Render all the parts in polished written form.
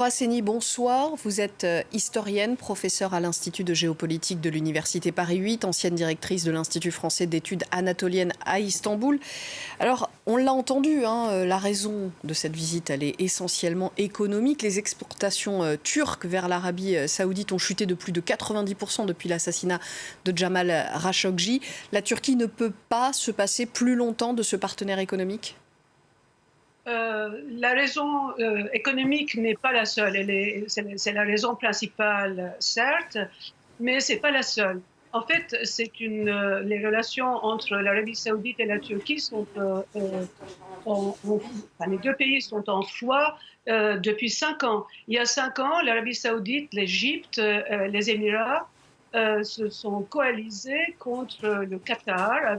Hasseni, bonsoir. Vous êtes historienne, professeure à l'Institut de géopolitique de l'Université Paris 8, ancienne directrice de l'Institut français d'études anatoliennes à Istanbul. Alors, on l'a entendu, la raison de cette visite, elle est essentiellement économique. Les exportations turques vers l'Arabie saoudite ont chuté de plus de 90% depuis l'assassinat de Jamal Khashoggi. La Turquie ne peut pas se passer plus longtemps de ce partenaire économique ? La raison économique n'est pas la seule. C'est la raison principale, certes, mais ce n'est pas la seule. En fait, les relations entre l'Arabie saoudite et la Turquie sont les deux pays sont en foi depuis 5 ans. Il y a 5 ans, l'Arabie saoudite, l'Égypte, les Émirats se sont coalisés contre le Qatar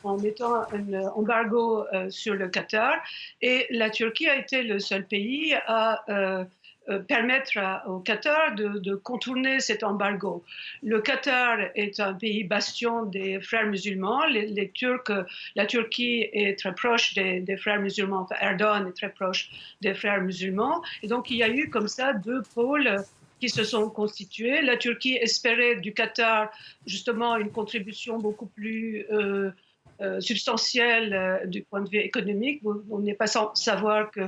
en mettant un embargo sur le Qatar. Et la Turquie a été le seul pays à permettre au Qatar de contourner cet embargo. Le Qatar est un pays bastion des frères musulmans. Les Turcs, la Turquie est très proche des frères musulmans. Enfin, Erdogan est très proche des frères musulmans. Et donc, il y a eu comme ça deux pôles qui se sont constitués. La Turquie espérait du Qatar justement une contribution beaucoup plus substantielle du point de vue économique. On n'est pas sans savoir que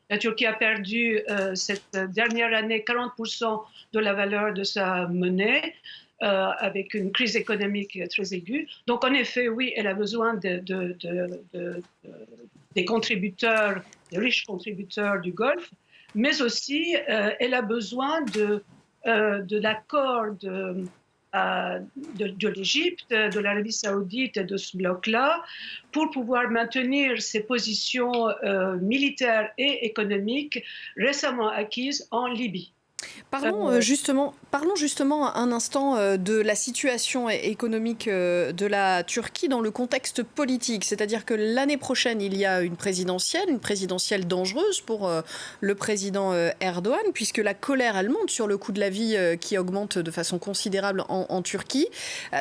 la Turquie a perdu cette dernière année 40% de la valeur de sa monnaie, avec une crise économique très aiguë. Donc en effet, oui, elle a besoin des contributeurs, des riches contributeurs du Golfe, mais aussi elle a besoin de l'accord de l'Égypte, de l'Arabie saoudite et de ce bloc-là pour pouvoir maintenir ses positions militaires et économiques récemment acquises en Libye. Parlons justement un instant de la situation économique de la Turquie dans le contexte politique. C'est-à-dire que l'année prochaine, il y a une présidentielle dangereuse pour le président Erdogan, puisque la colère, elle monte sur le coût de la vie qui augmente de façon considérable en Turquie.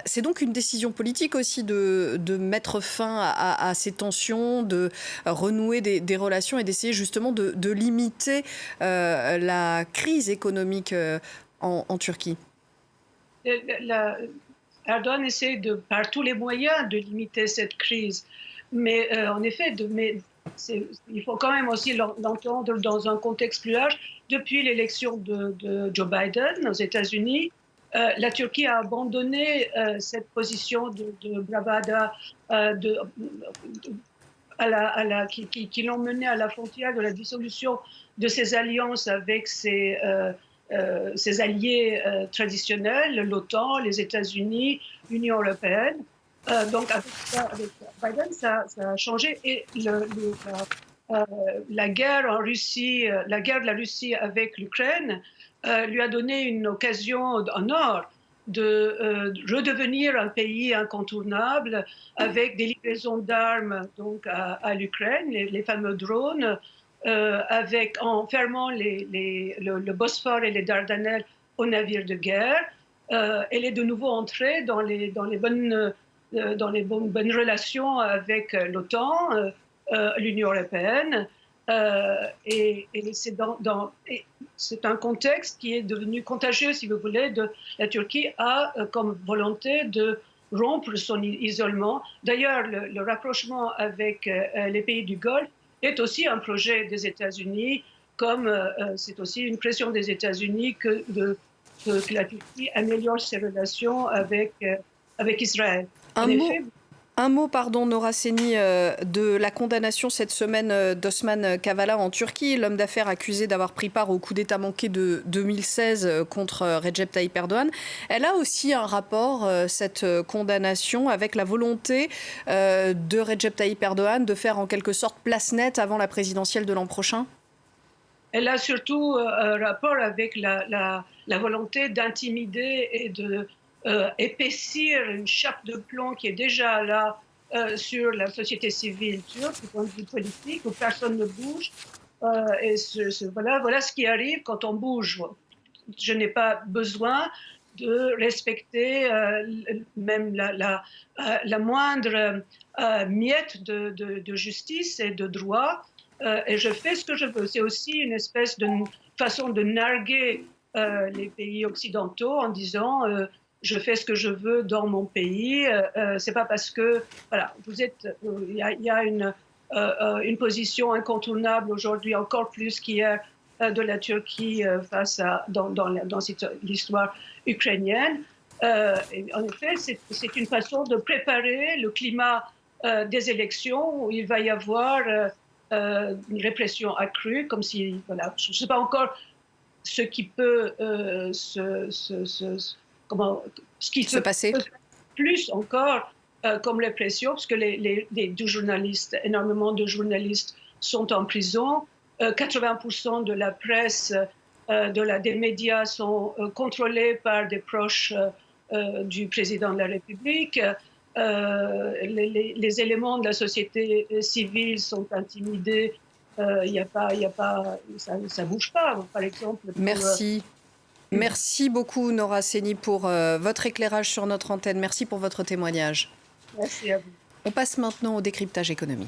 C'est donc une décision politique aussi de mettre fin à ces tensions, de renouer des relations et d'essayer justement de limiter la crise économique en Turquie. Erdogan essaie par tous les moyens de limiter cette crise. Mais en effet, il faut quand même aussi l'entendre dans un contexte plus large. Depuis l'élection de Joe Biden aux États-Unis, la Turquie a abandonné cette position de bravada qui l'ont mené à la frontière de la dissolution de ses alliances avec ses alliés traditionnels, l'OTAN, les États-Unis, l'Union européenne. Donc avec Biden, ça a changé et la guerre en Russie, la guerre de la Russie avec l'Ukraine lui a donné une occasion en or de redevenir un pays incontournable avec des livraisons d'armes donc à l'Ukraine, les fameux drones, en fermant le Bosphore et les Dardanelles aux navires de guerre. Elle est de nouveau entrée dans les bonnes relations avec l'OTAN, l'Union européenne. C'est un contexte qui est devenu contagieux, si vous voulez. La Turquie a comme volonté de rompre son isolement. D'ailleurs, le rapprochement avec les pays du Golfe est aussi un projet des États-Unis, comme c'est aussi une pression des États-Unis que la Turquie améliore ses relations avec Israël. Un En mot, effet, un mot, pardon, Nora Seni, de la condamnation cette semaine d'Osman Kavala en Turquie, l'homme d'affaires accusé d'avoir pris part au coup d'État manqué de 2016 contre Recep Tayyip Erdogan. Elle a aussi un rapport, cette condamnation, avec la volonté de Recep Tayyip Erdogan de faire en quelque sorte place nette avant la présidentielle de l'an prochain. Elle a surtout un rapport avec la volonté d'intimider et de épaissir une chape de plomb qui est déjà là sur la société civile turque, du point de vue politique, où personne ne bouge. Voilà ce qui arrive quand on bouge. Je n'ai pas besoin de respecter même la moindre miette de justice et de droit. Et je fais ce que je veux. C'est aussi une espèce façon de narguer les pays occidentaux en disant je fais ce que je veux dans mon pays. C'est pas parce que voilà, il y a une position incontournable aujourd'hui encore plus qu'hier de la Turquie face à dans l'histoire ukrainienne. En effet, c'est une façon de préparer le climat des élections où il va y avoir une répression accrue, comme si, voilà, je ne sais pas encore ce qui peut ce qui Se passer. plus encore comme répression, parce que les journalistes, énormément de journalistes sont en prison. 80% de la presse, des médias sont contrôlés par des proches du président de la République. Les éléments de la société civile sont intimidés. Ça bouge pas, par exemple. Merci. Merci beaucoup, Nora Seni, pour votre éclairage sur notre antenne. Merci pour votre témoignage. Merci à vous. On passe maintenant au décryptage économique.